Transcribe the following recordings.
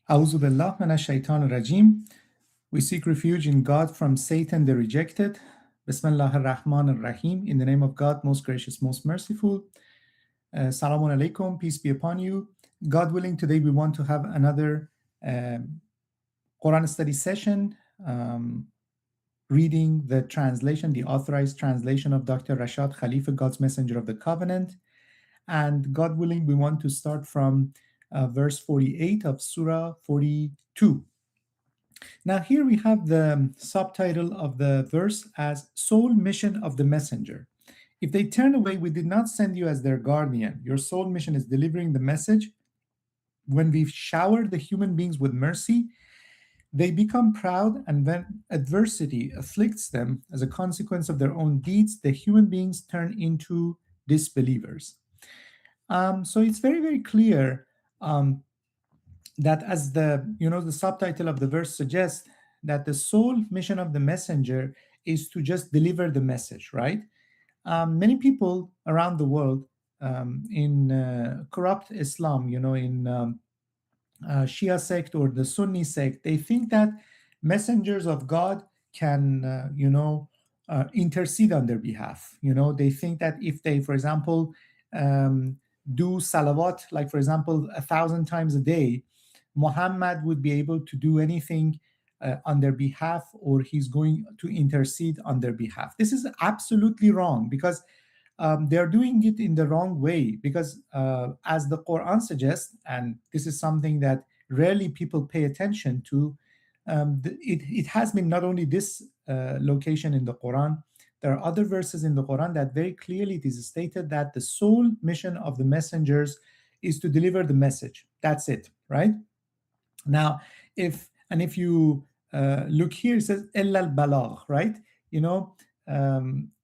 أعوذ بالله من الشيطان الرجيم. We seek refuge in God from Satan the rejected. Bismillah ar-Rahman ar-Rahim. In the name of God, most gracious, most merciful. Salãmun Alaykum, peace be upon you. God willing, today we want to have another Quran study session, reading the translation, the authorized translation of Dr. Rashad Khalifa, God's Messenger of the Covenant. And God willing, we want to start from verse 48 of Surah 42. Now, here we have the subtitle of the verse as Sole Mission of the Messenger. If they turn away, we did not send you as their guardian. Your sole mission is delivering the message. When we've showered the human beings with mercy, they become proud, and when adversity afflicts them as a consequence of their own deeds, the human beings turn into disbelievers. So it's very, very clear that, as the subtitle of the verse suggests, that the sole mission of the messenger is to just deliver the message, right? Many people around the world in corrupt Islam, in Shia sect or the Sunni sect, they think that messengers of God can, intercede on their behalf. They think that if they, for example, do salawat, like for example, 1,000 times a day, Muhammad would be able to do anything on their behalf, or he's going to intercede on their behalf. This is absolutely wrong, because they're doing it in the wrong way, because as the Quran suggests, and this is something that rarely people pay attention to, it has been not only this location in the Quran, there are other verses in the Quran that very clearly it is stated that the sole mission of the messengers is to deliver the message. That's it, right? Now, if you look here, it says illa al-balagh, right?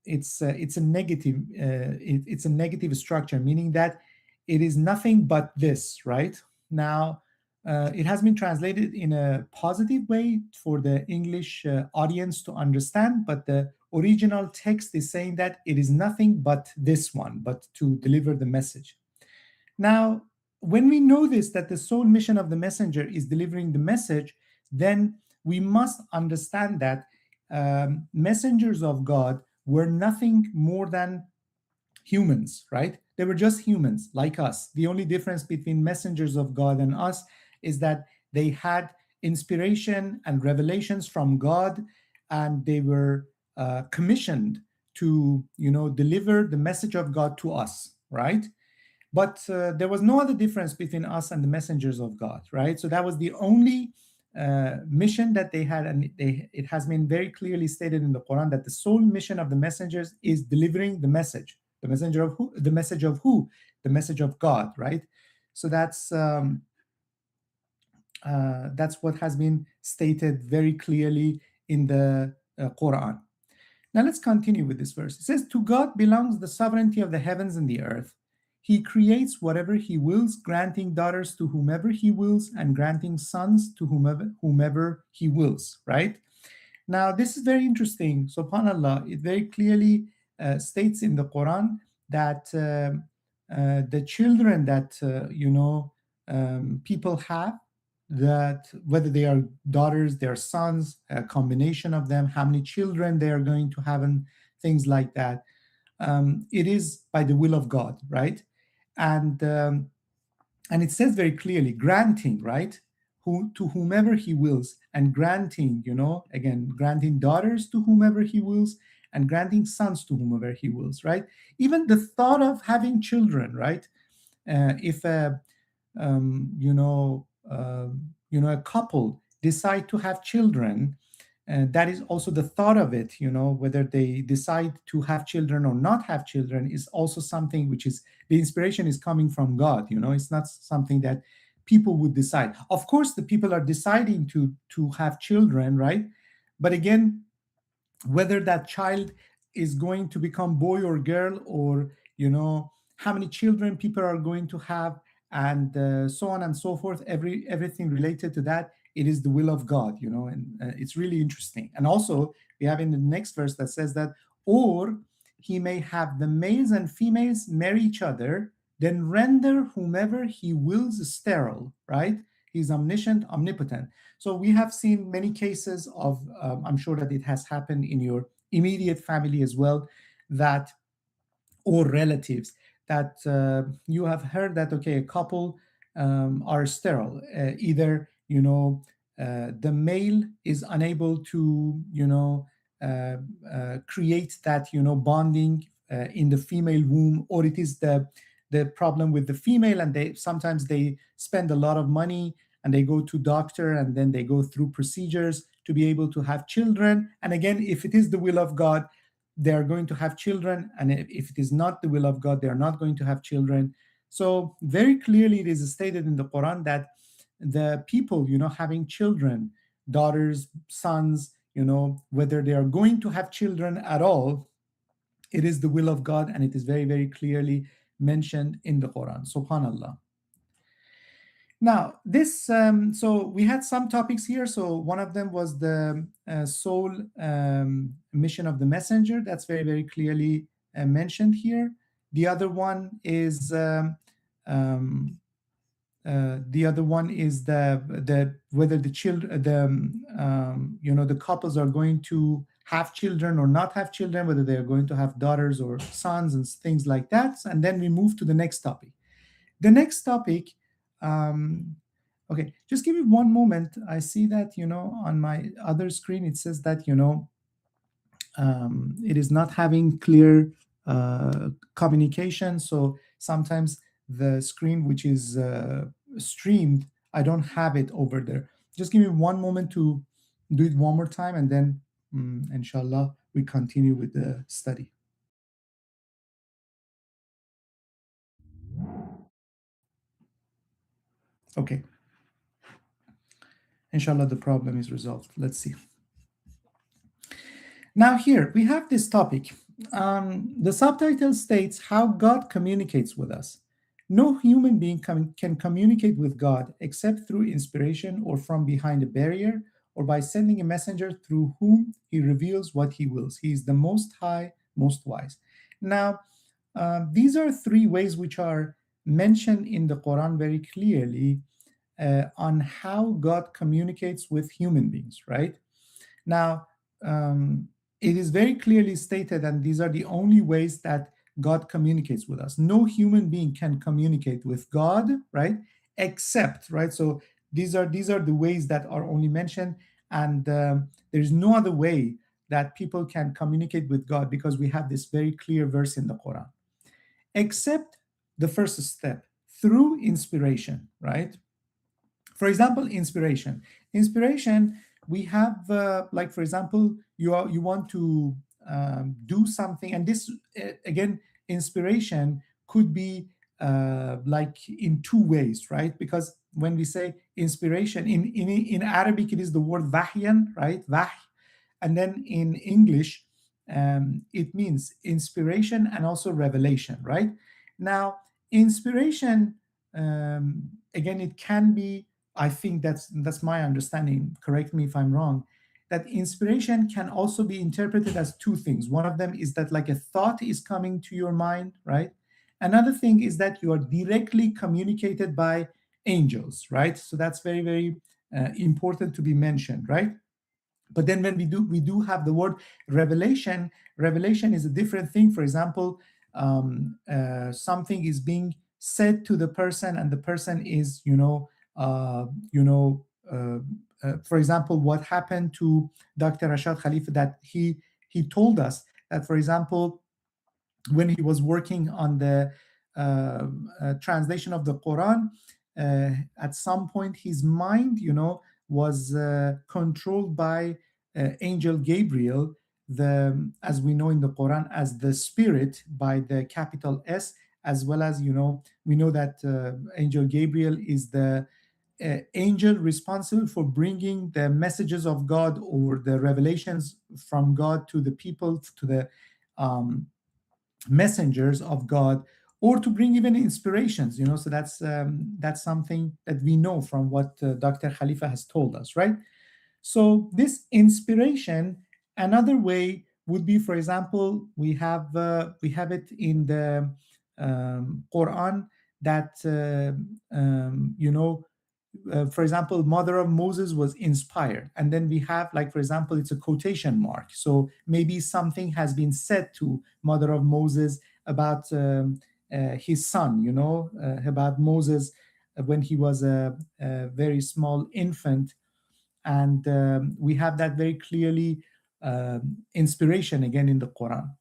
It's a negative it's a negative structure, meaning that it is nothing but this, right? Now, it has been translated in a positive way for the English audience to understand, but the original text is saying that it is nothing but this one, but to deliver the message. Now, when we know this, that the sole mission of the messenger is delivering the message, then we must understand that messengers of God were nothing more than humans, right? They were just humans like us. The only difference between messengers of God and us is that they had inspiration and revelations from God, and they were commissioned to, deliver the message of God to us, right? But there was no other difference between us and the messengers of God, right? So that was the only mission that they had, and it has been very clearly stated in the Quran that the sole mission of the messengers is delivering the message. The messenger of who? The message of who? The message of God, right? So that's what has been stated very clearly in the Quran. Now let's continue with this verse. It says, "To God belongs the sovereignty of the heavens and the earth. He creates whatever he wills, granting daughters to whomever he wills and granting sons to whomever he wills," right? Now, this is very interesting. SubhanAllah, it very clearly states in the Quran that the children that, people have, that whether they are daughters, they are sons, a combination of them, how many children they are going to have, and things like that, it is by the will of God, right? And it says very clearly, granting, right, to whomever he wills, and granting, again, granting daughters to whomever he wills, and granting sons to whomever he wills, right? Even the thought of having children, right? If a a couple decide to have children, that is also the thought of it, whether they decide to have children or not have children is also something which is, the inspiration is coming from God. It's not something that people would decide. Of course, the people are deciding to have children, right? But again, whether that child is going to become boy or girl, or how many children people are going to have, and so on and so forth, everything related to that, it is the will of God, and it's really interesting. And also we have in the next verse that says that, or he may have the males and females marry each other, then render whomever he wills sterile, right? He's omniscient, omnipotent. So we have seen many cases of, I'm sure that it has happened in your immediate family as well, that, or relatives, that you have heard that, okay, a couple are sterile. Either, the male is unable to, create that, bonding in the female womb, or it is the problem with the female, and they sometimes they spend a lot of money and they go to doctor, and then they go through procedures to be able to have children. And again, if it is the will of God, they are going to have children, and if it is not the will of God, they are not going to have children. So very clearly it is stated in the Quran that the people, having children, daughters, sons, whether they are going to have children at all, it is the will of God, and it is very, very clearly mentioned in the Quran. Subhanallah. Now, this, so we had some topics here. So one of them was the sole mission of the messenger. That's very, very clearly mentioned here. The other one is the whether the children, the couples are going to have children or not have children, whether they are going to have daughters or sons and things like that. And then we move to the next topic. The next topic, okay, just give me one moment. I see that, on my other screen, it says that, it is not having clear communication. So sometimes the screen which is streamed, I don't have it over there. Just give me one moment to do it one more time, and then inshallah, we continue with the study. Okay. Inshallah, the problem is resolved. Let's see. Now here, we have this topic. The subtitle states how God communicates with us. No human being can communicate with God except through inspiration or from behind a barrier or by sending a messenger through whom he reveals what he wills. He is the most high, most wise. Now, these are three ways which are mentioned in the Quran very clearly on how God communicates with human beings, right? Now, it is very clearly stated, and these are the only ways that God communicates with us. No human being can communicate with God, right? Except, right? So these are the ways that are only mentioned, and there's no other way that people can communicate with God, because we have this very clear verse in the Quran. Except the first step, through inspiration, right? For example, inspiration. Inspiration, we have, like, for example, you want to do something, and this, again, inspiration could be like in two ways, right? Because when we say inspiration, in Arabic, it is the word wahyan, right? Wahy. And then in English, it means inspiration and also revelation, right? Now, inspiration, again, it can be, I think that's my understanding, correct me if I'm wrong, that inspiration can also be interpreted as two things. One of them is that, like, a thought is coming to your mind, right? Another thing is that you are directly communicated by angels, right? So that's very, very important to be mentioned, right? But then when we do have the word revelation. Revelation is a different thing. For example, something is being said to the person, and the person is, for example, what happened to Dr. Rashad Khalifa, that he told us that, for example, when he was working on the translation of the Quran, at some point his mind, was controlled by angel Gabriel, as we know in the Quran as the spirit, by the capital S, as well as, we know that angel Gabriel is the angel responsible for bringing the messages of God, or the revelations from God, to the people, to the messengers of God, or to bring even inspirations, so that's something that we know from what Dr. Khalifa has told us, right? So this inspiration, another way would be, for example, we have it in the Quran, that for example, mother of Moses was inspired. And then we have, like, for example, it's a quotation mark. So maybe something has been said to mother of Moses about his son, about Moses when he was a very small infant. And we have that very clearly inspiration again in the Quran.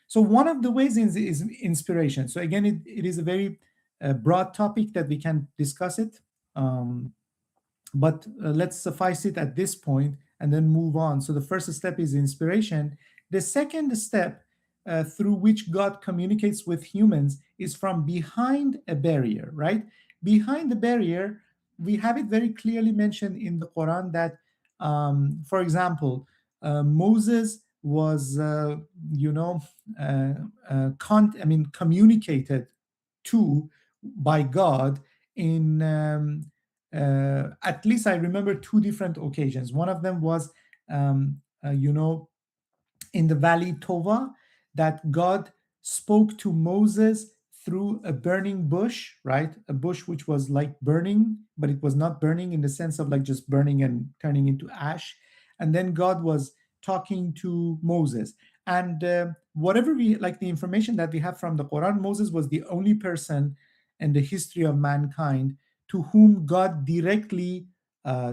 So one of the ways is inspiration. So again, it is a very broad topic that we can discuss it. But let's suffice it at this point and then move on. So the first step is inspiration. The second step through which God communicates with humans is from behind a barrier, right? Behind the barrier, we have it very clearly mentioned in the Quran that, for example, Moses was, communicated to by God in at least I remember two different occasions. One of them was, in the Valley Tova, that God spoke to Moses through a burning bush, right? A bush which was like burning, but it was not burning in the sense of like just burning and turning into ash. And then God was talking to Moses. And whatever we like, the information that we have from the Quran, Moses was the only person in the history of mankind to whom God directly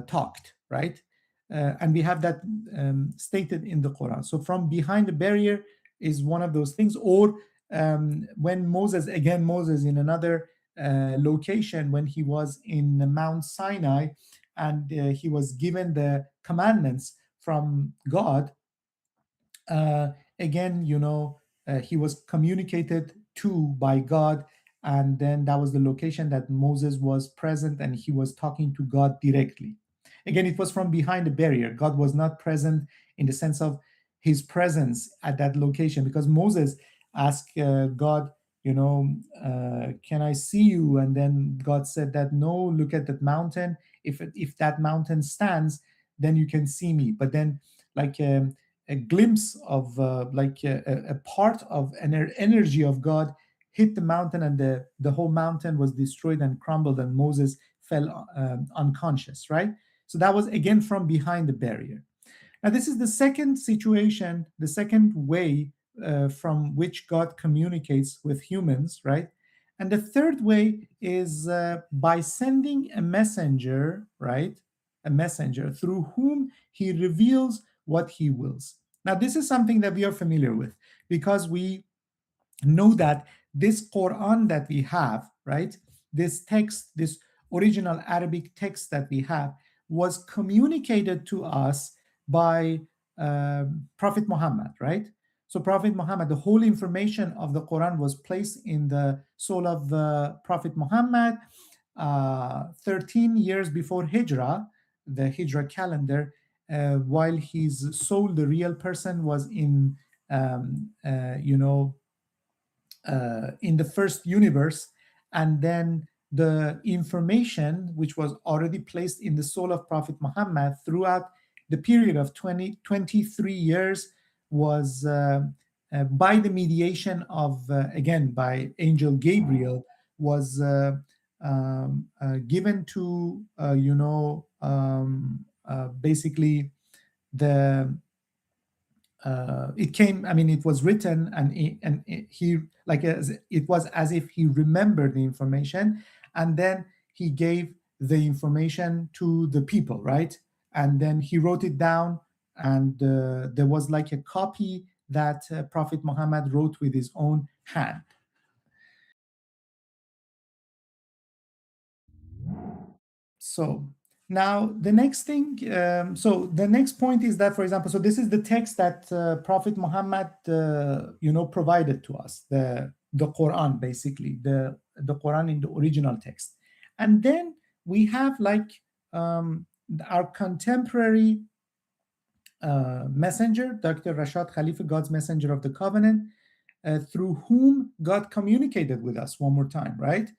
talked, right? And we have that stated in the Quran. So from behind the barrier is one of those things. Or when Moses in another location, when he was in Mount Sinai and he was given the commandments from God, he was communicated to by God, and then that was the location that Moses was present and he was talking to God directly. Again, it was from behind the barrier. God was not present in the sense of his presence at that location, because Moses asked God, can I see you? And then God said that, no, look at that mountain. If that mountain stands, then you can see me. But then like a glimpse of a part of an energy of God hit the mountain, and the whole mountain was destroyed and crumbled, and Moses fell unconscious, right? So that was again from behind the barrier. Now, this is the second situation, the second way from which God communicates with humans, right? And the third way is by sending a messenger, right? A messenger through whom he reveals what he wills. Now, this is something that we are familiar with, because we know that this Quran that we have, right? This text, this original Arabic text that we have, was communicated to us by Prophet Muhammad, right? So Prophet Muhammad, the whole information of the Quran was placed in the soul of Prophet Muhammad 13 years before Hijrah, the Hijrah calendar, while his soul, the real person, was in, in the first universe. And then the information which was already placed in the soul of Prophet Muhammad throughout the period of 23 years was by the mediation of, again, by Angel Gabriel, was given to, basically the, it came, it was written, and he, like, it was as if he remembered the information, and then he gave the information to the people, right? And then he wrote it down, and there was like a copy that Prophet Muhammad wrote with his own hand. So now the next thing, so the next point is that, for example, so this is the text that Prophet Muhammad, provided to us, the Quran, basically, the Quran in the original text. And then we have like our contemporary messenger, Dr. Rashad Khalifa, God's messenger of the covenant, through whom God communicated with us one more time, right?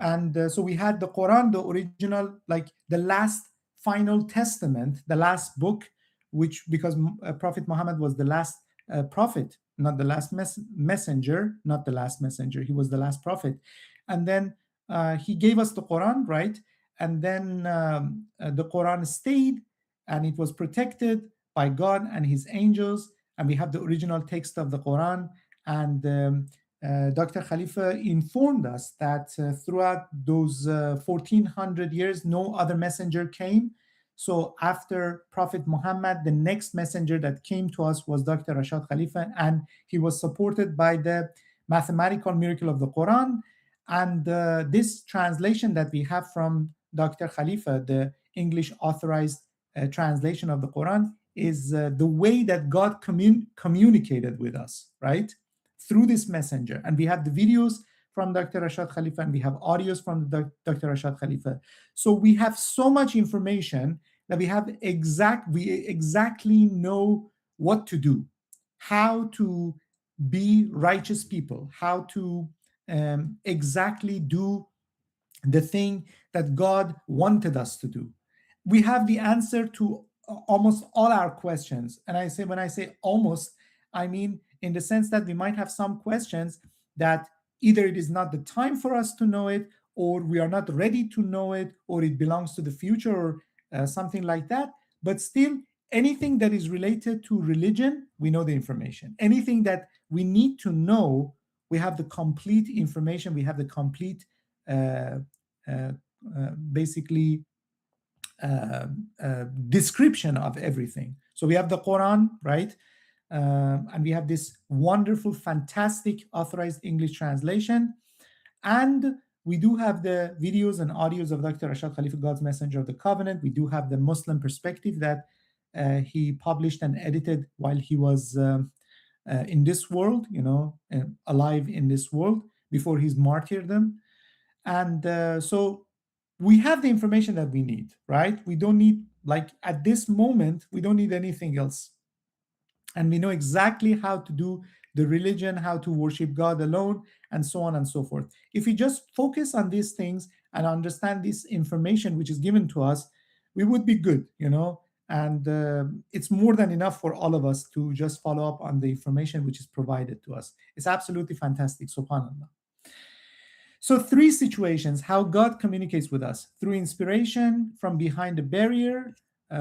And so we had the Quran, the original, like the last final testament, the last book, which, because Prophet Muhammad was the last prophet, not the last messenger, he was the last prophet. And then he gave us the Quran, right? and then the Quran stayed, and it was protected by God and His angels. And we have the original text of the Quran. And Dr. Khalifa informed us that throughout those 1400 years, no other messenger came. So after Prophet Muhammad, the next messenger that came to us was Dr. Rashad Khalifa, and he was supported by the mathematical miracle of the Quran. And this translation that we have from Dr. Khalifa, the English authorized translation of the Quran, is the way that God communicated with us, right? Through this messenger. And we have the videos from Dr. Rashad Khalifa, and we have audios from Dr. Rashad Khalifa. So we have so much information that we exactly know what to do, how to be righteous people, how to exactly do the thing that God wanted us to do. We have the answer to almost all our questions. And when I say almost, I mean in the sense that we might have some questions that either it is not the time for us to know it, or we are not ready to know it, or it belongs to the future, or something like that. But still, anything that is related to religion, we know the information. Anything that we need to know, we have the complete information. We have the complete, basically, description of everything. So we have the Quran, right? And we have this wonderful, fantastic authorized English translation. And we do have the videos and audios of Dr. Rashad Khalifa, God's Messenger of the Covenant. We do have the Muslim perspective that he published and edited while he was in this world, alive in this world before his martyrdom. And so we have the information that we need, right? We don't need, like at this moment, we don't need anything else. And we know exactly how to do the religion, how to worship God alone, and so on and so forth. If we just focus on these things and understand this information which is given to us, we would be good, and it's more than enough for all of us to just follow up on the information which is provided to us. It's absolutely fantastic, subhanAllah. So 3 situations how God communicates with us: through inspiration from behind a barrier,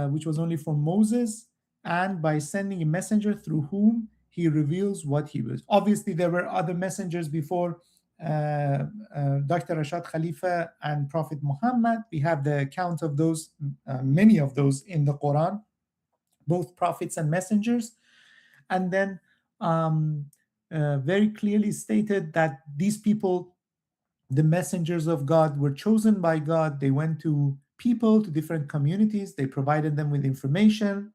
which was only for Moses, and by sending a messenger through whom he reveals what he wills. Obviously, there were other messengers before Dr. Rashad Khalifa and Prophet Muhammad. We have the account of those, many of those in the Quran, both prophets and messengers. And then very clearly stated that these people, the messengers of God, were chosen by God. They went to people, to different communities. They provided them with information.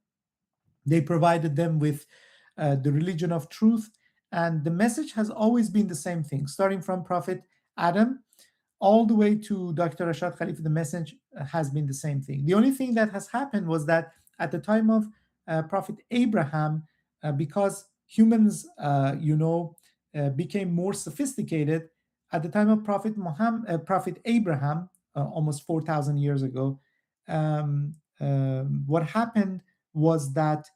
They provided them with the religion of truth. And the message has always been the same thing, starting from Prophet Adam all the way to Dr. Rashad Khalifa. The message has been the same thing. The only thing that has happened was that at the time of Prophet Abraham, because humans, became more sophisticated, at the time of Prophet Abraham, almost 4,000 years ago, what happened was that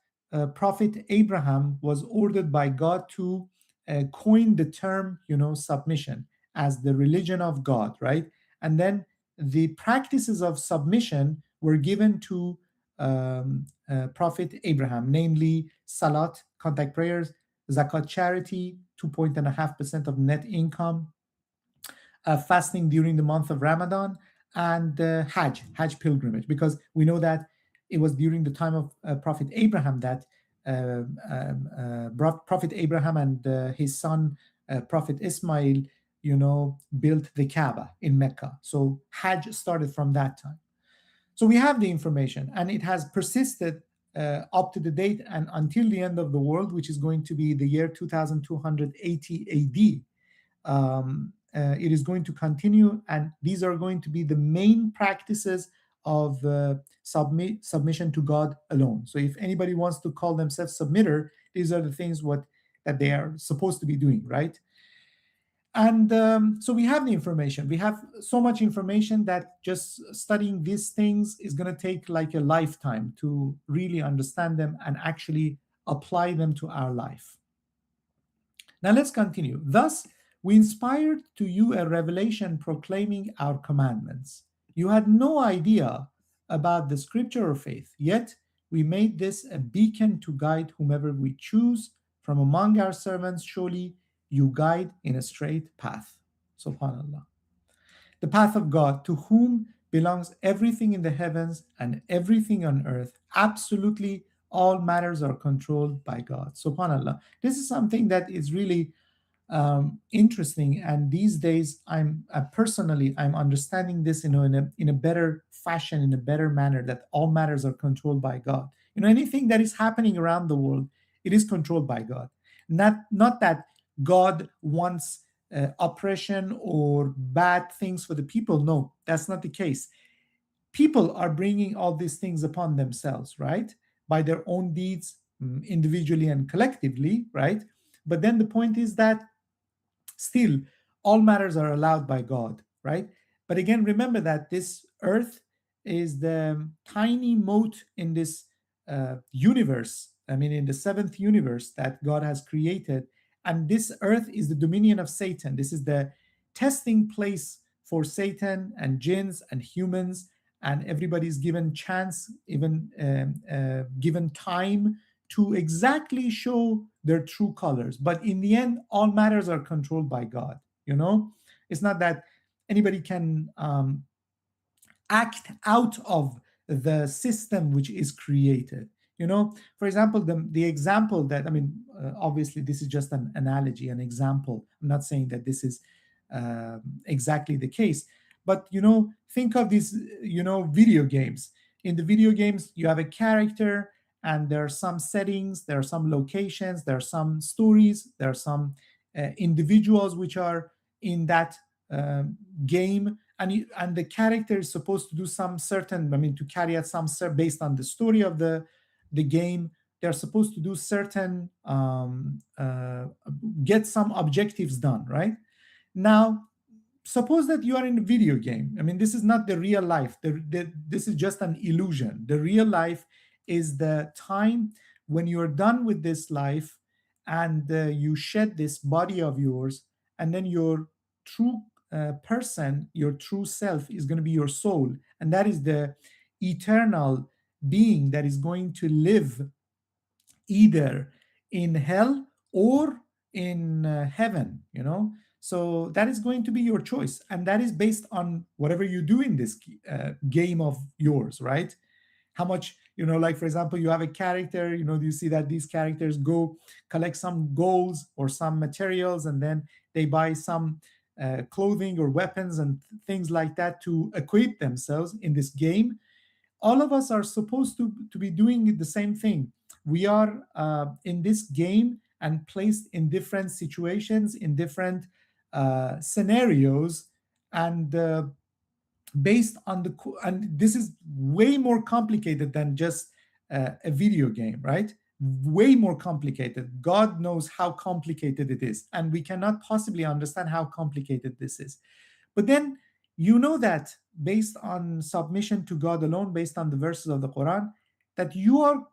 Prophet Abraham was ordered by God to coin the term, submission as the religion of God, right? And then the practices of submission were given to Prophet Abraham, namely salat, contact prayers, zakat, charity, 2.5% of net income, fasting during the month of Ramadan, and Hajj pilgrimage, because we know that it was during the time of Prophet Abraham that Prophet Abraham and his son Prophet Ismail, built the Kaaba in Mecca. So Hajj started from that time. So we have the information, and it has persisted up to the date and until the end of the world, which is going to be the year 2280 AD. It is going to continue, and these are going to be the main practices of submission to God alone. So if anybody wants to call themselves submitter, these are the things that they are supposed to be doing, right? And so we have the information. We have so much information that just studying these things is going to take like a lifetime to really understand them and actually apply them to our life. Now let's continue. Thus, we inspired to you a revelation proclaiming our commandments. You had no idea about the scripture or faith, yet we made this a beacon to guide whomever we choose from among our servants. Surely you guide in a straight path. Subhanallah. The path of God, to whom belongs everything in the heavens and everything on earth. Absolutely all matters are controlled by God. Subhanallah. This is something that is really interesting, and these days I'm personally I'm understanding this, in a better fashion, in a better manner, that all matters are controlled by God. Anything that is happening around the world, it is controlled by God. Not that God wants oppression or bad things for the people. No, that's not the case. People are bringing all these things upon themselves, right, by their own deeds, individually and collectively, right? But then the point is that still all matters are allowed by God, right? But again, remember that this earth is the tiny mote in this universe, in the seventh universe that God has created. And this earth is the dominion of Satan. This is the testing place for Satan and jinns and humans, and everybody's given chance, even given time to exactly show their true colors. But in the end, all matters are controlled by God. It's not that anybody can act out of the system which is created. For example, the example that, obviously this is just an analogy, an example. I'm not saying that this is exactly the case, but think of these video games. In the video games, you have a character, and there are some settings, there are some locations, there are some stories, there are some individuals which are in that game, and the character is supposed to do some certain, to carry out some based on the story of the game. They're supposed to do certain get some objectives done, right? Now, suppose that you are in a video game. This is not the real life. This is just an illusion. The real life is the time when you're done with this life, and you shed this body of yours, and then your true person, your true self, is going to be your soul, and that is the eternal being that is going to live either in hell or in heaven. So that is going to be your choice, and that is based on whatever you do in this game of yours, right? How much, like, for example, you have a character, you see that these characters go collect some golds or some materials, and then they buy some clothing or weapons and things like that to equip themselves in this game. All of us are supposed to be doing the same thing. We are in this game and placed in different situations, in different scenarios, and based on and this is way more complicated than just a video game, right? Way more complicated. God knows how complicated it is, and we cannot possibly understand how complicated this is. But then that based on submission to God alone, based on the verses of the Quran, that you are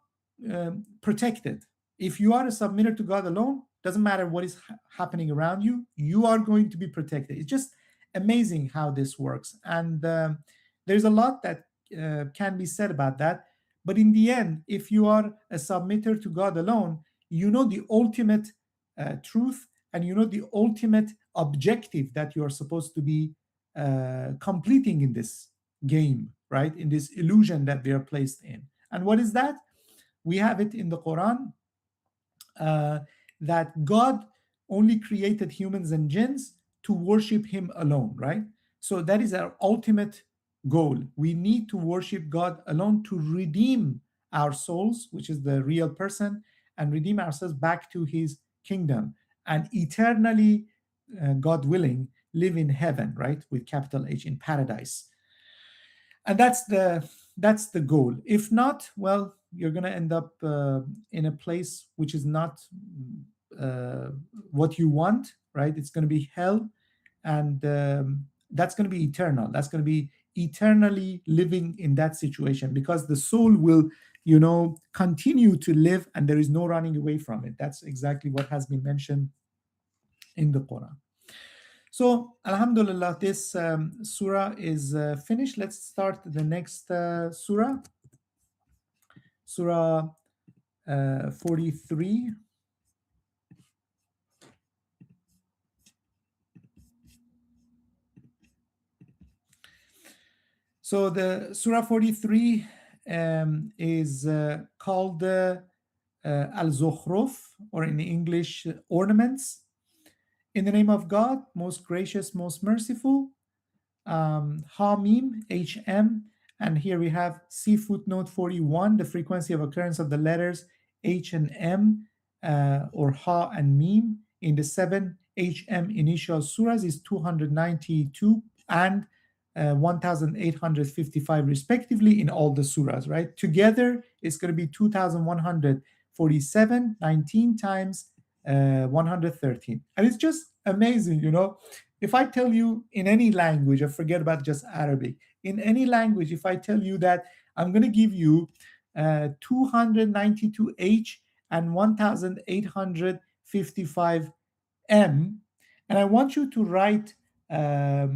protected. If you are a submitter to God alone, doesn't matter what is happening around you, you are going to be protected. It's just amazing how this works. And there's a lot that can be said about that. But in the end, if you are a submitter to God alone, the ultimate truth, and the ultimate objective that you are supposed to be completing in this game, right? In this illusion that we are placed in. And what is that? We have it in the Quran that God only created humans and jinns to worship him alone, right? So that is our ultimate goal. We need to worship God alone to redeem our souls, which is the real person, and redeem ourselves back to his kingdom, and eternally, God willing, live in heaven, right? With capital H, in paradise. And that's the goal. If not, well, you're going to end up in a place which is not what you want, right? It's going to be hell, and that's going to be eternal. That's going to be eternally living in that situation, because the soul will, continue to live, and there is no running away from it. That's exactly what has been mentioned in the Quran. So, Alhamdulillah, this surah is finished. Let's start the next surah, Surah 43. So, the Surah 43 is called Al-Zukhruf, or in English, ornaments. In the name of God, most gracious, most merciful. Ha-Mim, H-M, and here we have C footnote 41, the frequency of occurrence of the letters H and M, or Ha and Mim, in the 7 HM initial surahs is 292 and 1855 respectively in all the surahs, right? Together, it's going to be 2147, 19 times 113. And it's just amazing, you know. If I tell you in any language, or forget about just Arabic, in any language, if I tell you that I'm going to give you 292H and 1855M, and I want you to write a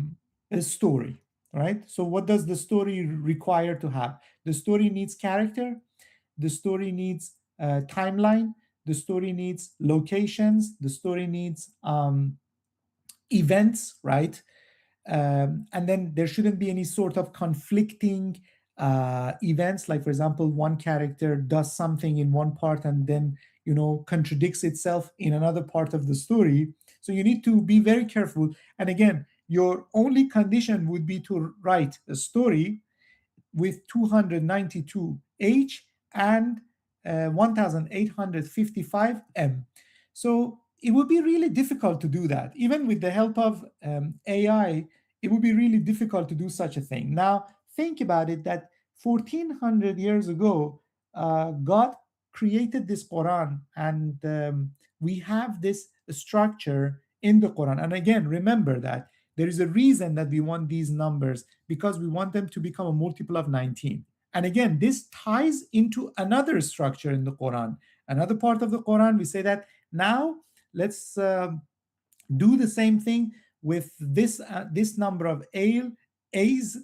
story, right? So what does the story require to have? The story needs character, the story needs timeline, the story needs locations, the story needs events, right? And then there shouldn't be any sort of conflicting events, like, for example, one character does something in one part and then, you know, contradicts itself in another part of the story. So you need to be very careful. And again, your only condition would be to write a story with 292H and 1855M. So it would be really difficult to do that. Even with the help of AI, it would be really difficult to do such a thing. Now, think about it, that 1400 years ago, God created this Quran, and we have this structure in the Quran. And again, remember that there is a reason that we want these numbers, because we want them to become a multiple of 19. And again, this ties into another structure in the Quran. Another part of the Quran, we say that now let's do the same thing with this number of A's,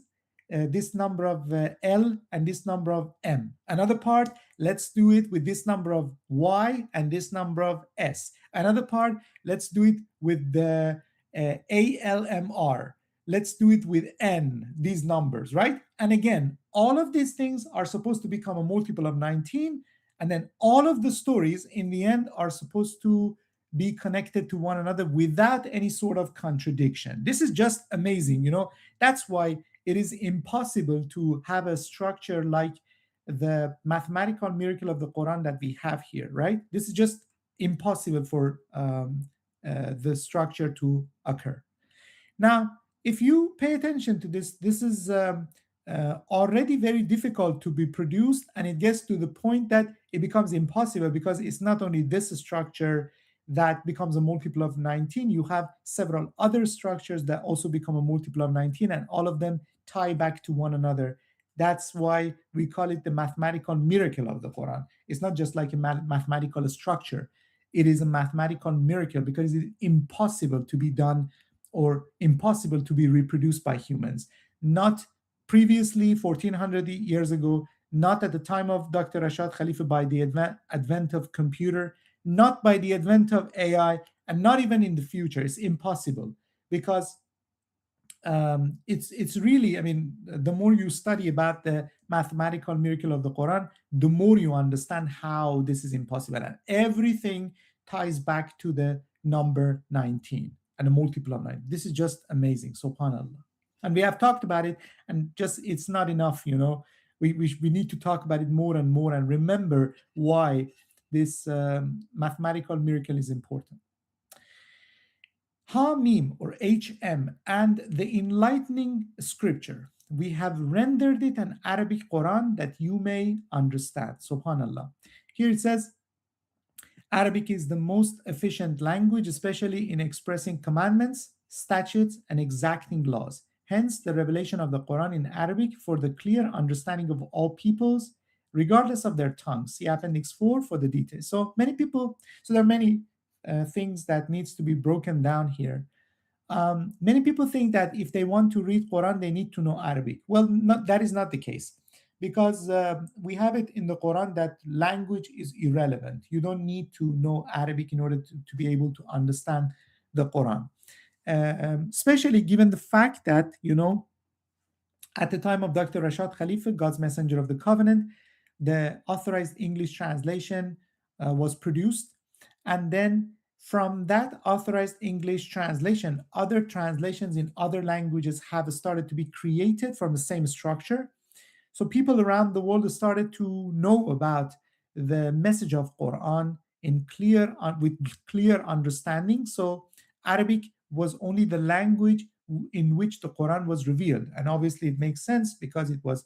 this number of L, and this number of M. Another part, let's do it with this number of Y and this number of S. Another part, let's do it with the ALMR. Let's do it with N, these numbers, right? And again, all of these things are supposed to become a multiple of 19. And then all of the stories in the end are supposed to be connected to one another without any sort of contradiction. This is just amazing, you know. That's why it is impossible to have a structure like the mathematical miracle of the Quran that we have here, right? This is just impossible for the structure to occur. Now, if you pay attention to this, this is already very difficult to be produced, and it gets to the point that it becomes impossible, because it's not only this structure that becomes a multiple of 19, you have several other structures that also become a multiple of 19, and all of them tie back to one another. That's why we call it the mathematical miracle of the Quran. It's not just like a mathematical structure. It is a mathematical miracle because it's impossible to be done or impossible to be reproduced by humans. Not previously, 1400 years ago, not at the time of Dr. Rashad Khalifa by the advent of computer, not by the advent of AI, and not even in the future. It's impossible, because it's really, I mean, the more you study about the mathematical miracle of the Quran, the more you understand how this is impossible. And everything ties back to the number 19 and a multiple of 9. This is just amazing, subhanallah. And we have talked about it, and just it's not enough, you know. We need to talk about it more and more, and remember why this mathematical miracle is important. Ha-Mim, or HM, and the enlightening scripture. We have rendered it an Arabic Quran that you may understand. Subhanallah. Here it says, Arabic is the most efficient language, especially in expressing commandments, statutes, and exacting laws. Hence, the revelation of the Quran in Arabic for the clear understanding of all peoples, regardless of their tongue. See Appendix 4 for the details. So there are many things that needs to be broken down here. Many people think that if they want to read Quran, they need to know Arabic. Well, that is not the case, because we have it in the Quran that language is irrelevant. You don't need to know Arabic in order to be able to understand the Quran. Especially given the fact that, at the time of Dr. Rashad Khalifa, God's Messenger of the Covenant, the Authorized English translation was produced. And then from that Authorized English translation, other translations in other languages have started to be created from the same structure. So people around the world started to know about the message of Quran with clear understanding. So Arabic was only the language in which the Quran was revealed. And obviously it makes sense because it was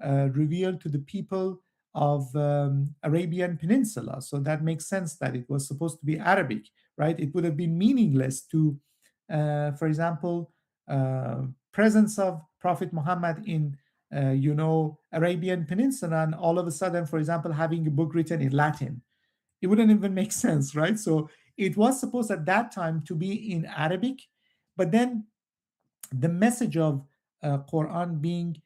revealed to the people of Arabian Peninsula. So that makes sense that it was supposed to be Arabic, right? It would have been meaningless to, for example, presence of Prophet Muhammad in Arabian Peninsula, and all of a sudden, for example, having a book written in Latin. It wouldn't even make sense, right? So it was supposed at that time to be in Arabic, but then the message of Quran being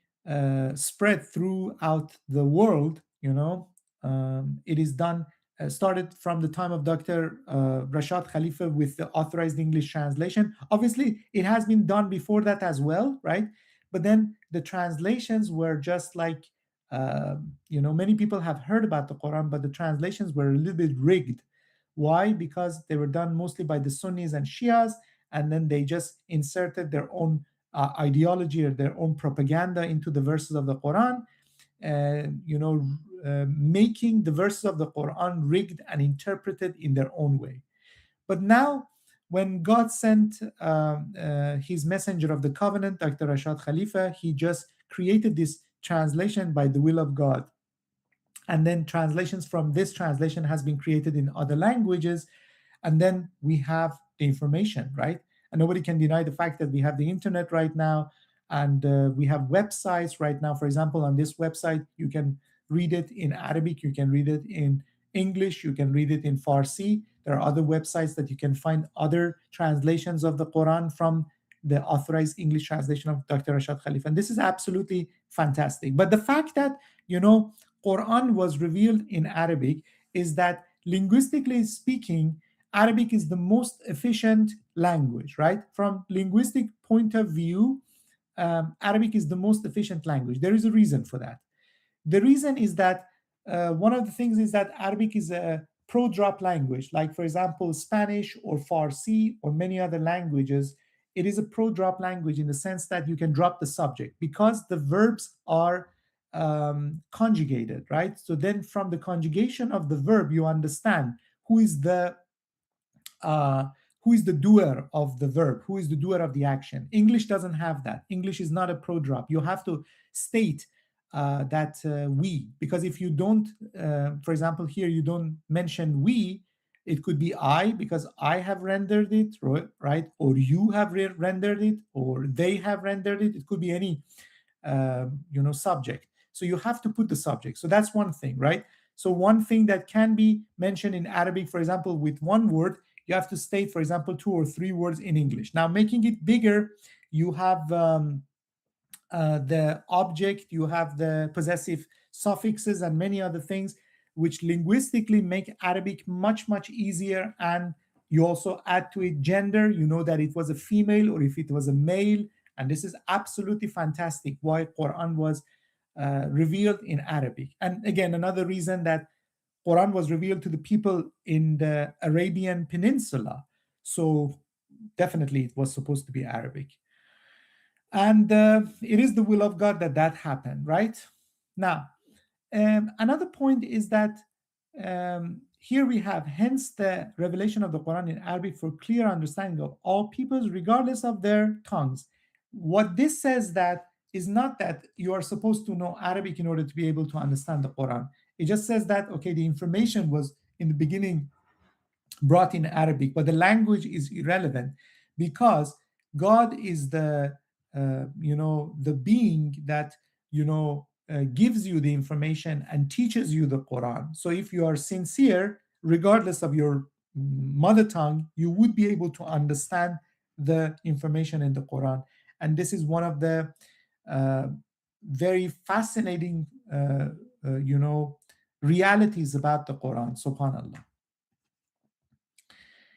spread throughout the world, it is done, started from the time of Dr. Rashad Khalifa with the Authorized English translation. Obviously, it has been done before that as well, right? But then the translations were just like, many people have heard about the Quran, but the translations were a little bit rigged. Why? Because they were done mostly by the Sunnis and Shias, and then they just inserted their own ideology or their own propaganda into the verses of the Quran, making the verses of the Quran rigged and interpreted in their own way. But now, when God sent his messenger of the covenant, Dr. Rashad Khalifa, he just created this translation by the will of God. And then translations from this translation has been created in other languages. And then we have the information, right? And nobody can deny the fact that we have the internet right now, and we have websites right now. For example, on this website, you can read it in Arabic, you can read it in English, you can read it in Farsi. There are other websites that you can find other translations of the Quran from the Authorized English translation of Dr. Rashad Khalifa. And this is absolutely fantastic. But the fact that, Quran was revealed in Arabic is that, linguistically speaking, Arabic is the most efficient language, right? From linguistic point of view, Arabic is the most efficient language. There is a reason for that. The reason is that one of the things is that Arabic is a pro-drop language. Like, for example, Spanish or Farsi or many other languages, it is a pro-drop language in the sense that you can drop the subject because the verbs are conjugated, right? So then from the conjugation of the verb, you understand who is the doer of the verb, who is the doer of the action. English doesn't have that. English is not a pro-drop. You have to state that we, because if you don't, for example, here you don't mention we, it could be I, because I have rendered it, right? Or you have rendered it, or they have rendered it. It could be any, subject. So you have to put the subject. So that's one thing, right? So one thing that can be mentioned in Arabic, for example, with one word, you have to state, for example, 2 or 3 words in English. Now, making it bigger, you have the object, you have the possessive suffixes and many other things, which linguistically make Arabic much, much easier. And you also add to it gender. You know that it was a female or if it was a male. And this is absolutely fantastic why Quran was revealed in Arabic. And again, another reason that Quran was revealed to the people in the Arabian Peninsula. So definitely it was supposed to be Arabic. And it is the will of God that that happened, right? Now, another point is that here we have, hence the revelation of the Quran in Arabic for clear understanding of all peoples, regardless of their tongues. What this says that is not that you are supposed to know Arabic in order to be able to understand the Quran. It just says that, okay, the information was in the beginning brought in Arabic, but the language is irrelevant because God is the the being that gives you the information and teaches you the Quran. So if you are sincere, regardless of your mother tongue, you would be able to understand the information in the Quran. And this is one of the very fascinating, realities about the Quran, subhanallah.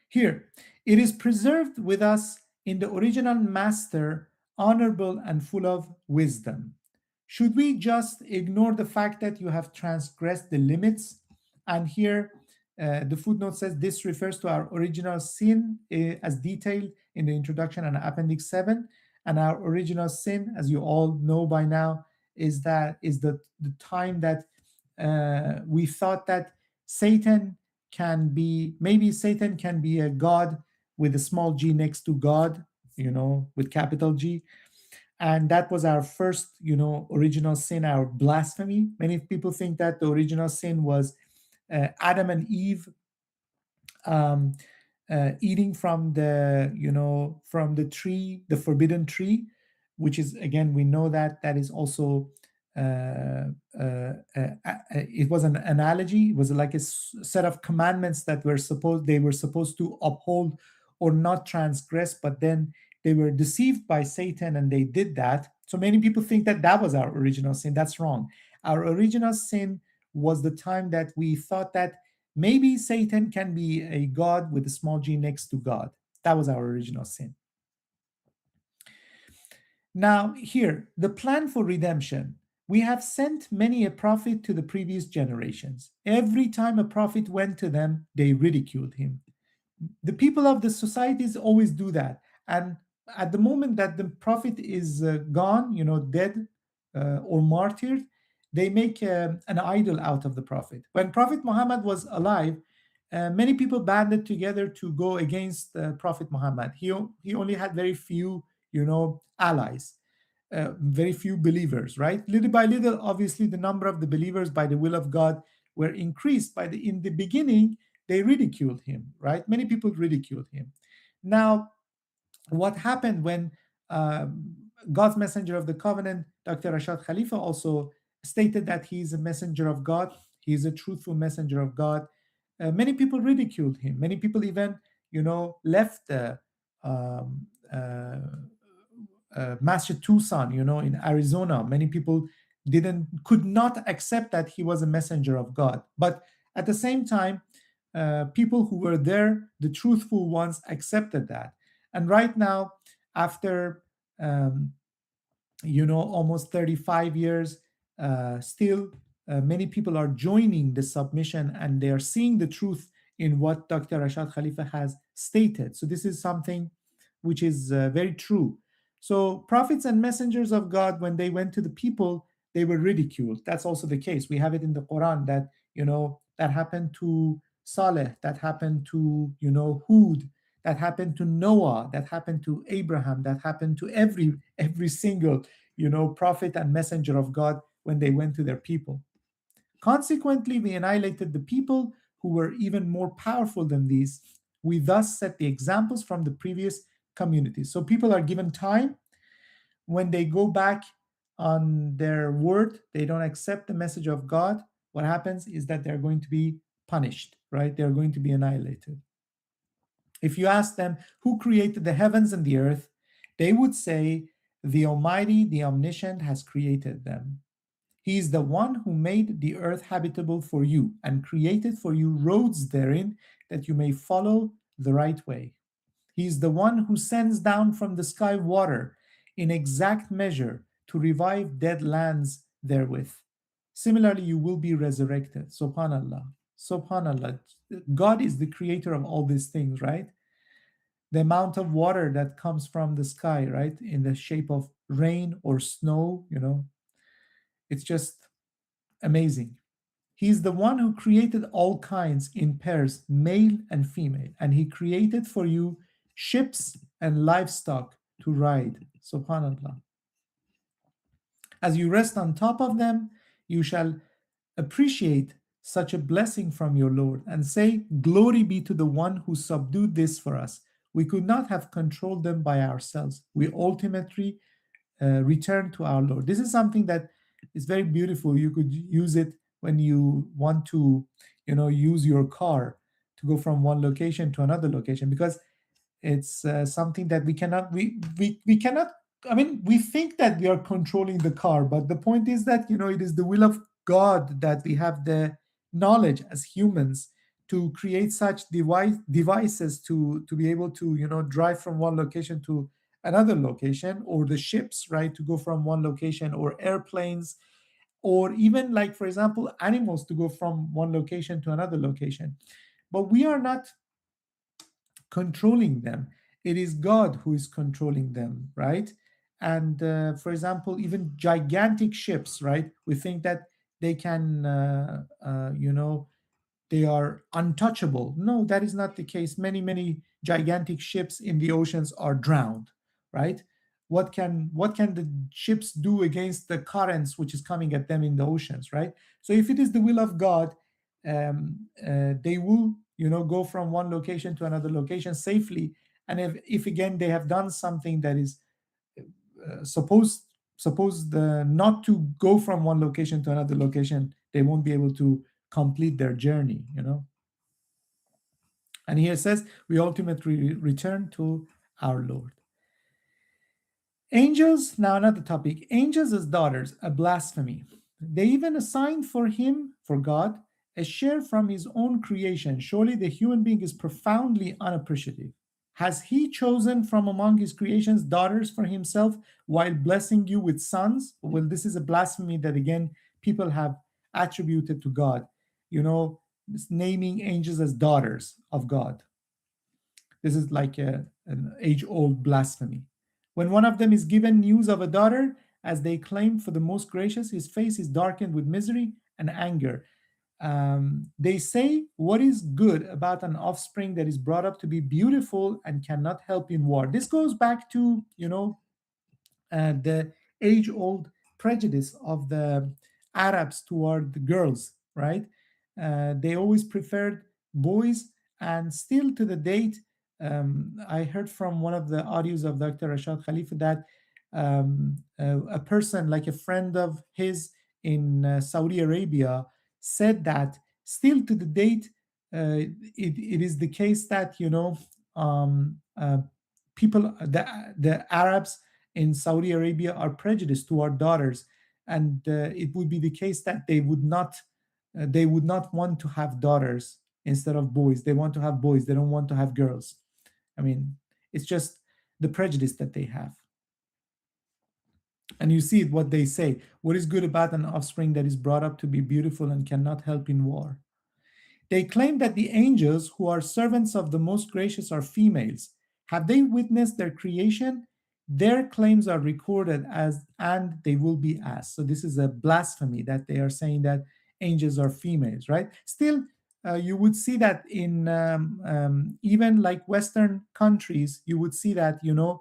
Here, it is preserved with us in the original master, honorable and full of wisdom. Should we just ignore the fact that you have transgressed the limits? And here, the footnote says this refers to our original sin as detailed in the introduction and Appendix 7. And our original sin, as you all know by now, is the time that we thought that maybe Satan can be a God with a small g next to God, with capital G. And that was our first, original sin, our blasphemy. Many people think that the original sin was Adam and Eve eating from the tree, the forbidden tree, which is, again, we know that is also it was an analogy. It was like a set of commandments that they were supposed to uphold or not transgress, but then they were deceived by Satan and they did that. So many people think that was our original sin. That's wrong. Our original sin was the time that we thought that maybe Satan can be a God with a small g next to God. That was our original sin. Now, here, the plan for redemption. We have sent many a prophet to the previous generations. Every time a prophet went to them, they ridiculed him. The people of the societies always do that. And at the moment that the prophet is gone, dead or martyred, they make an idol out of the prophet. When Prophet Muhammad was alive, many people banded together to go against Prophet Muhammad. He only had very few, allies. Very few believers, right? Little by little, obviously, the number of the believers by the will of God were increased. In the beginning, they ridiculed him, right? Many people ridiculed him. Now, what happened when God's messenger of the covenant, Dr. Rashad Khalifa, also stated that he's a messenger of God, he's a truthful messenger of God, many people ridiculed him. Many people even, left the Master Tucson, in Arizona. Many people could not accept that he was a messenger of God. But at the same time, people who were there, the truthful ones, accepted that. And right now, after almost 35 years, still many people are joining the submission and they are seeing the truth in what Dr. Rashad Khalifa has stated. So this is something which is very true. So prophets and messengers of God, when they went to the people, they were ridiculed. That's also the case. We have it in the Quran that, that happened to Saleh, that happened to, Hud, that happened to Noah, that happened to Abraham, that happened to every single, prophet and messenger of God when they went to their people. Consequently, we annihilated the people who were even more powerful than these. We thus set the examples from the previous communities. So people are given time. When they go back on their word, they don't accept the message of God, what happens is that they're going to be punished, right? They're going to be annihilated. If you ask them, who created the heavens and the earth, they would say, the Almighty, the Omniscient has created them. He is the one who made the earth habitable for you and created for you roads therein that you may follow the right way. He is the one who sends down from the sky water in exact measure to revive dead lands therewith. Similarly, you will be resurrected. Subhanallah. Subhanallah. God is the creator of all these things, right? The amount of water that comes from the sky, right, in the shape of rain or snow, it's just amazing. He's the one who created all kinds in pairs, male and female, and he created for you ships and livestock to ride. Subhanallah. As you rest on top of them, you shall appreciate such a blessing from your Lord and say, glory be to the one who subdued this for us. We could not have controlled them by ourselves. We ultimately return to our Lord. This is something that is very beautiful. You could use it when you want to, use your car to go from one location to another location, because It's something that we cannot, we cannot, I mean, we think that we are controlling the car, but the point is that, it is the will of God that we have the knowledge as humans to create such devices to be able to, drive from one location to another location, or the ships, right, to go from one location, or airplanes, or even, like, for example, animals to go from one location to another location. But we are not controlling them. It is God who is controlling them, right? And for example, even gigantic ships, right? We think that they can, they are untouchable. No, that is not the case. Many gigantic ships in the oceans are drowned, right? What can the ships do against the currents which is coming at them in the oceans, right? So if it is the will of God, they will, go from one location to another location safely. And if again they have done something that is supposed not to go from one location to another location, they won't be able to complete their journey. And here it says, we ultimately return to our Lord. Angels, now another topic. Angels as daughters, a blasphemy. They even assigned for him, for God, a share from his own creation. Surely the human being is profoundly unappreciative. Has he chosen from among his creations daughters for himself while blessing you with sons? Well, this is a blasphemy that, again, people have attributed to God. Naming angels as daughters of God. This is like an age-old blasphemy. When one of them is given news of a daughter, as they claim for the most gracious, his face is darkened with misery and anger. They say, what is good about an offspring that is brought up to be beautiful and cannot help in war? This goes back to, the age-old prejudice of the Arabs toward the girls, right? They always preferred boys, and still to the date, I heard from one of the audios of Dr. Rashad Khalifa that a person, like a friend of his in Saudi Arabia, said that still to the date, it is the case that, people, the Arabs in Saudi Arabia are prejudiced toward daughters, and it would be the case that they would not want to have daughters instead of boys. They want to have boys. They don't want to have girls. I mean, it's just the prejudice that they have. And you see what they say. What is good about an offspring that is brought up to be beautiful and cannot help in war? They claim that the angels, who are servants of the most gracious, are females. Have they witnessed their creation? Their claims are recorded as, and they will be asked. So this is a blasphemy that they are saying that angels are females, right? Still, you would see that in even like Western countries, you would see that,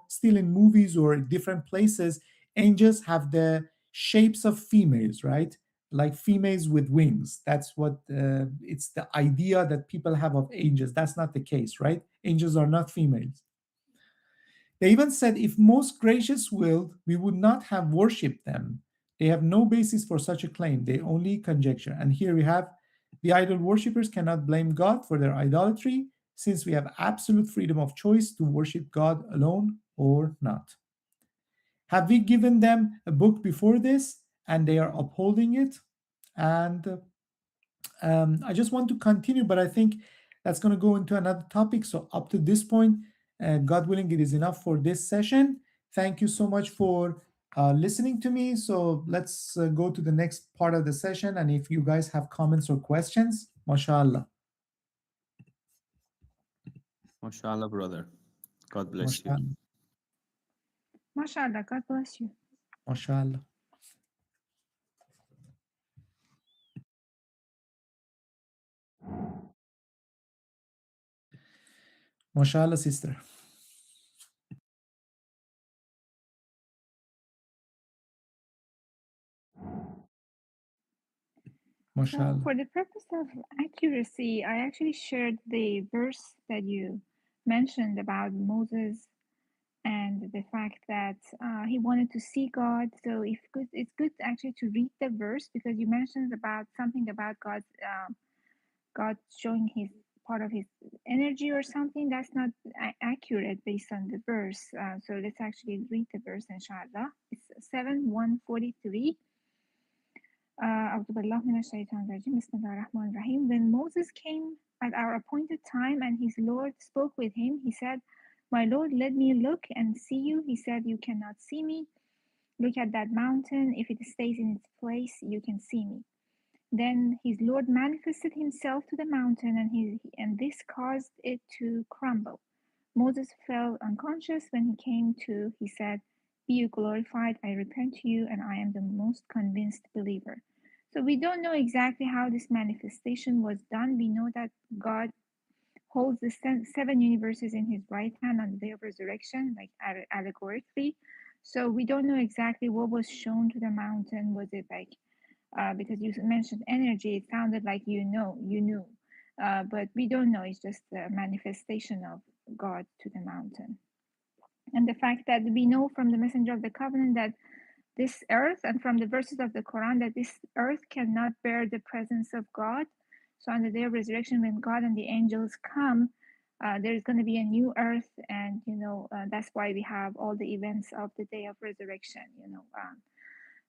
still in movies or different places, angels have the shapes of females, right? Like females with wings. That's what it's the idea that people have of angels. That's not the case, right? Angels are not females. They even said, if most gracious willed, we would not have worshipped them. They have no basis for such a claim. They only conjecture. And here we have, the idol worshippers cannot blame God for their idolatry, since we have absolute freedom of choice to worship God alone or not. Have we given them a book before this, and they are upholding it? And I just want to continue, but I think that's going to go into another topic. So up to this point, God willing, it is enough for this session. Thank you so much for listening to me. So let's go to the next part of the session. And if you guys have comments or questions, mashallah. MashaAllah, brother. God bless you. Mashallah. MashaAllah, God bless you. Mashallah. Mashallah, sister. So Mashallah. for the purpose of accuracy, I actually shared the verse that you mentioned about Moses and the fact that he wanted to see God. So if good, it's good actually to read the verse because you mentioned about something about God showing his part of his energy or something. That's not accurate based on the verse. So let's actually read the verse, inshallah. It's 7:143. أعوذ بالله من الشيطان الرجيم. بسم الله الرحمن الرحيم. When Moses came at our appointed time and his Lord spoke with him, he said, "My Lord, let me look and see you." He said, "You cannot see me. Look at that mountain. If it stays in its place, you can see me." Then his Lord manifested himself to the mountain, and this caused it to crumble. Moses fell unconscious. When he came to, he said, "Be you glorified, I repent to you, and I am the most convinced believer." So we don't know exactly how this manifestation was done. We know that God holds the seven universes in his right hand on the day of resurrection, like allegorically. So we don't know exactly what was shown to the mountain. Was it like, because you mentioned energy, it sounded like you knew. But we don't know. It's just a manifestation of God to the mountain. And the fact that we know from the messenger of the covenant that this earth, and from the verses of the Quran, that this earth cannot bear the presence of God. So on the day of resurrection, when God and the angels come, there's going to be a new earth, and that's why we have all the events of the day of resurrection.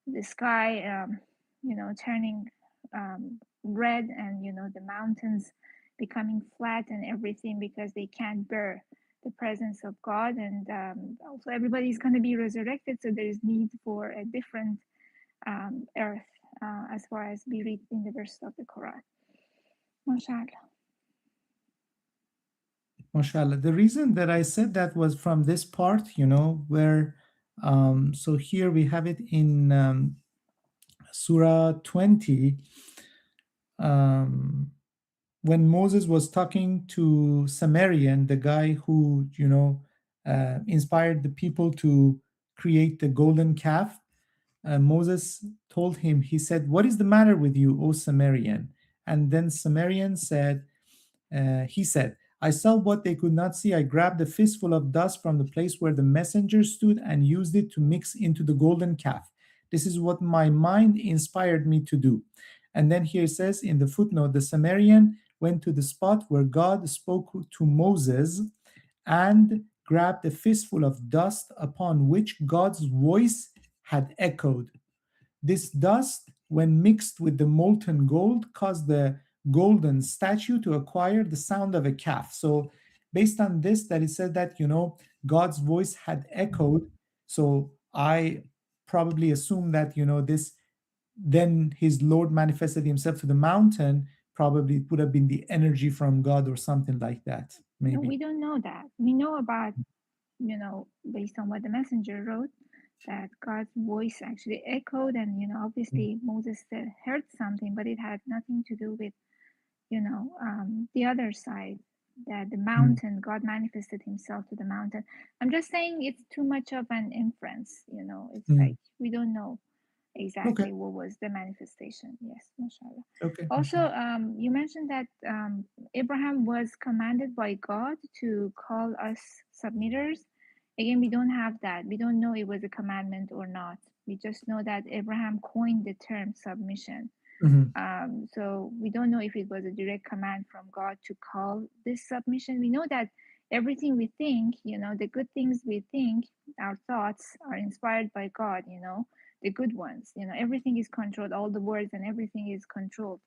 The sky, turning red, and the mountains becoming flat and everything, because they can't bear the presence of God. And also everybody's going to be resurrected, so there is need for a different earth, as far as we read in the verses of the Quran. MashaAllah. MashaAllah. The reason that I said that was from this part, where, so here we have it in Surah 20, when Moses was talking to Sumerian, the guy who, inspired the people to create the golden calf. Moses told him, he said, "What is the matter with you, O Sumerian?" And then Sumerian said, he said, "I saw what they could not see. I grabbed a fistful of dust from the place where the messenger stood and used it to mix into the golden calf. This is what my mind inspired me to do." And then here it says in the footnote, the Sumerian went to the spot where God spoke to Moses and grabbed a fistful of dust upon which God's voice had echoed. This dust, when mixed with the molten gold, caused the golden statue to acquire the sound of a calf. So based on this, that it said that, God's voice had echoed. So I probably assume that, this, then his Lord manifested himself to the mountain. Probably it would have been the energy from God or something like that. Maybe. No, we don't know that. We know about, based on what the messenger wrote, that God's voice actually echoed, and obviously Moses heard something, but it had nothing to do with the other side, that the mountain, God manifested himself to the mountain. I'm just saying it's too much of an inference. It's like we don't know exactly what was the manifestation. Yes, mashallah. Okay. Also, you mentioned that Abraham was commanded by God to call us submitters. Again, we don't have that. We don't know it was a commandment or not. We just know that Abraham coined the term submission. So we don't know if it was a direct command from God to call this submission. We know that everything we think, the good things we think, our thoughts are inspired by God, the good ones, everything is controlled, all the words and everything is controlled.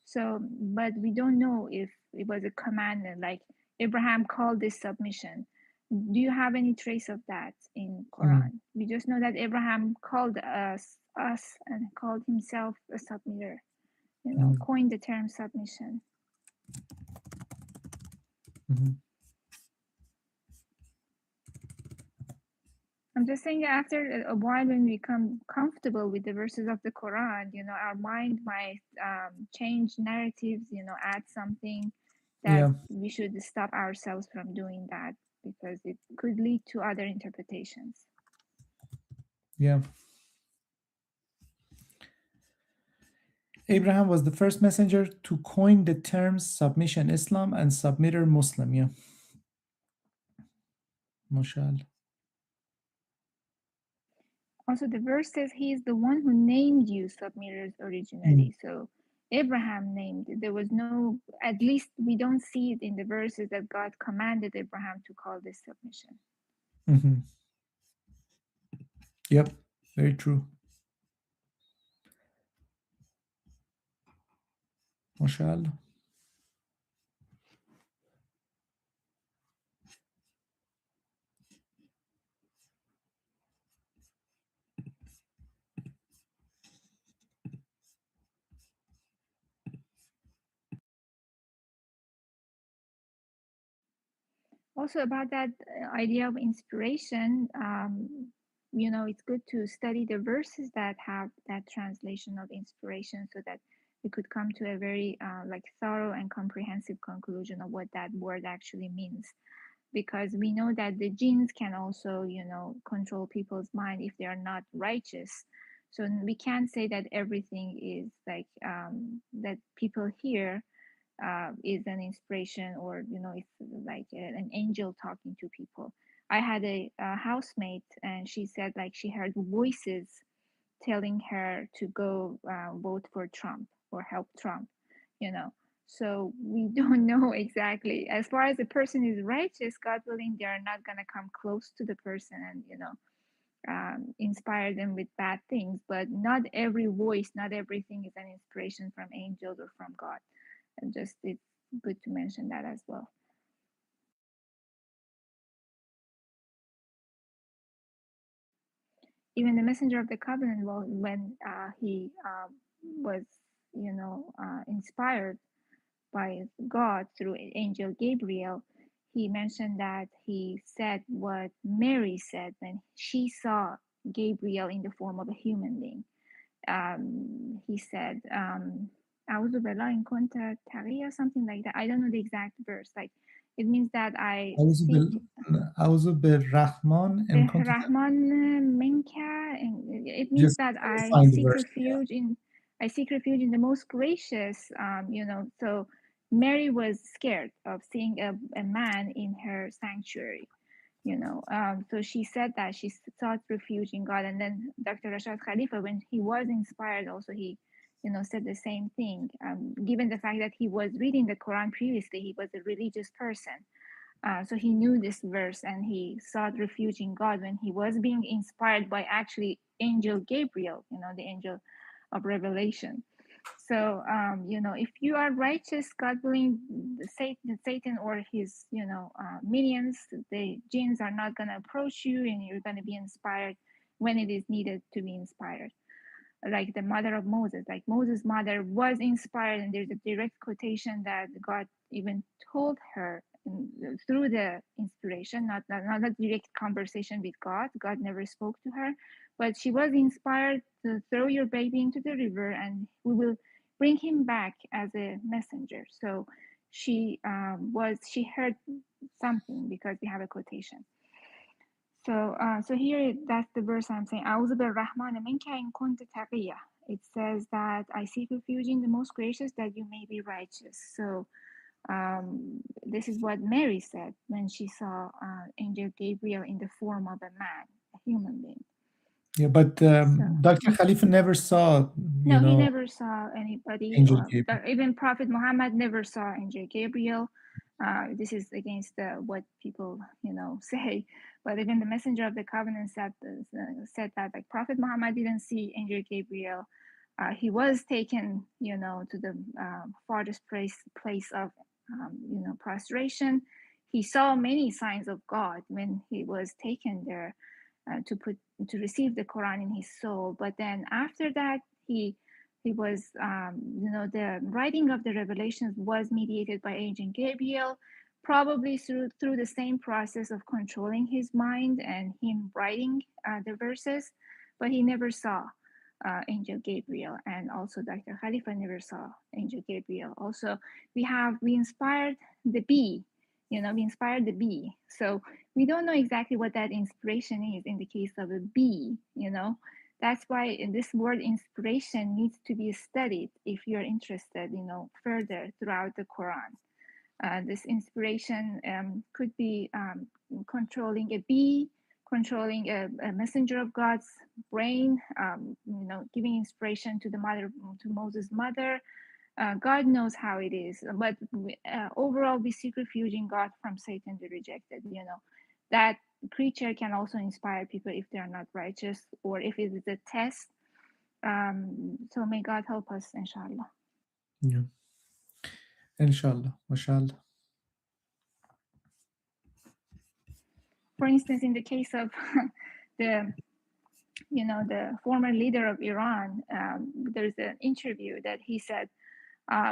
So, but we don't know if it was a command, like Abraham called this submission. Do you have any trace of that in Quran? We just know that Abraham called us and called himself a submitter, coined the term submission. I'm just saying, after a while, when we become comfortable with the verses of the Quran, our mind might change narratives, add something that we should stop ourselves from doing that, because it could lead to other interpretations. Yeah. Abraham was the first messenger to coin the terms submission Islam and submitter Muslim. Yeah. MashaAllah. Also, the verse says he is the one who named you submitters originally. So Abraham named. There was no, at least we don't see it in the verses that God commanded Abraham to call this submission. Mm-hmm. Yep, very true. MashaAllah. Also about that idea of inspiration, you know, it's good to study the verses that have that translation of inspiration so that we could come to a very like thorough and comprehensive conclusion of what that word actually means. Because we know that the jinns can also, you know, control people's mind if they are not righteous. So we can't say that everything is like that people hear is an inspiration, or you know, it's like an angel talking to people. I had a housemate, and she said like she heard voices telling her to go vote for Trump or help Trump, you know. So we don't know exactly. As far as the person is righteous, God willing, they are not going to come close to the person and, you know, inspire them with bad things. But not every voice, not everything is an inspiration from angels or from God. And just it's good to mention that as well. Even the messenger of the covenant, well, when he was, you know, inspired by God through angel Gabriel, he mentioned that he said what Mary said when she saw Gabriel in the form of a human being. He said, "A'udhu billah in kunta taqiyya," something like that. I don't know the exact verse. Like it means that I seek أعوذ بالرحمن إن كنت Rahman minka, and it means just that I find the seek verse. refuge in the most gracious. You know, so Mary was scared of seeing a man in her sanctuary. You know, so she said that she sought refuge in God. And then Dr. Rashad Khalifa, when he was inspired, also he, you know, said the same thing. Given the fact that he was reading the Quran previously, he was a religious person. So he knew this verse and he sought refuge in God when he was being inspired by actually angel Gabriel, you know, the angel of revelation. So, you know, if you are righteous, God willing, Satan or his, you know, minions, the jinns are not going to approach you, and you're going to be inspired when it is needed to be inspired. Like the mother of Moses, like Moses' mother was inspired, and there's a direct quotation that God even told her through the inspiration, not a direct conversation with God. God never spoke to her, but she was inspired to throw your baby into the river, and we will bring him back as a messenger. So she she heard something because we have a quotation. So, so here that's the verse I'm saying. أعوذ بالرحمن منك إن كنت تقيا. It says that I seek refuge in the most gracious that you may be righteous. So, this is what Mary said when she saw Angel Gabriel in the form of a man, a human being. Yeah, but Dr. Khalifa never saw, no, he never saw anybody. Angel Gabriel. Even Prophet Muhammad never saw Angel Gabriel. This is against what people, you know, say. But even the messenger of the covenant said that like Prophet Muhammad didn't see Angel Gabriel. He was taken, you know, to the farthest place of, you know, prostration. He saw many signs of God when he was taken there to receive the Quran in his soul. But then after that, he was, you know, the writing of the revelations was mediated by Angel Gabriel, probably through the same process of controlling his mind and him writing the verses, but he never saw Angel Gabriel, and also Dr. Khalifa never saw Angel Gabriel. Also, we inspired the bee, you know, we inspired the bee. So we don't know exactly what that inspiration is in the case of a bee, you know. That's why this word inspiration needs to be studied if you're interested, you know, further throughout the Quran. This inspiration could be controlling a bee, controlling a messenger of God's brain, you know, giving inspiration to the mother, to Moses' mother, God knows how it is, but overall, we seek refuge in God from Satan, the rejected. That creature can also inspire people if they are not righteous, or if it is a test. So may God help us, inshallah. Yeah. Inshallah. MashaAllah. For instance, in the case of the former leader of Iran, there's an interview that he said,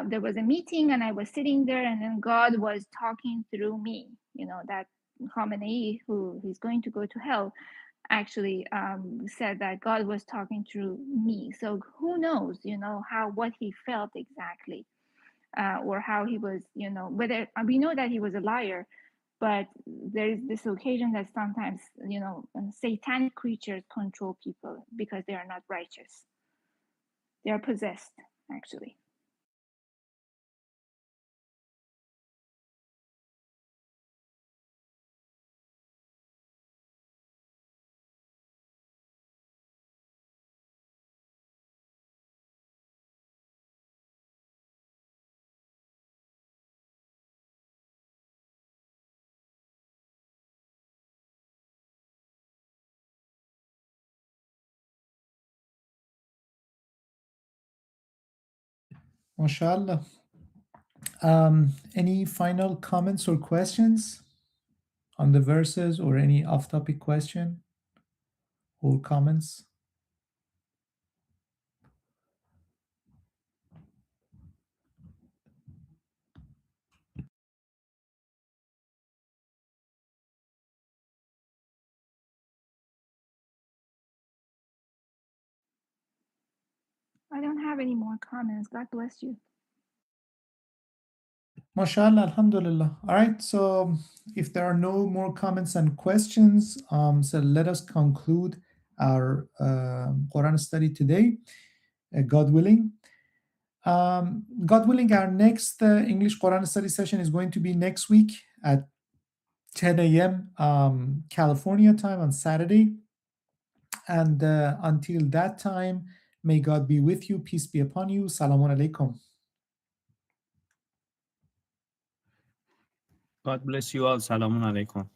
there was a meeting and I was sitting there and then God was talking through me. That Khamenei, who is going to go to hell, actually said that God was talking through me. So who knows, what he felt exactly, or how he was, whether we know that he was a liar, but there is this occasion that sometimes, satanic creatures control people because they are not righteous. They are possessed, actually. MashaAllah. Any final comments or questions on the verses, or any off-topic question or comments? I don't have any more comments. God bless you. MashaAllah, Alhamdulillah. All right, so if there are no more comments and questions, so let us conclude our Quran study today, God willing. God willing, our next English Quran study session is going to be next week at 10 a.m. California time on Saturday. And until that time, may God be with you. Peace be upon you. Salãmun Alaykum. God bless you all. Salãmun Alaykum.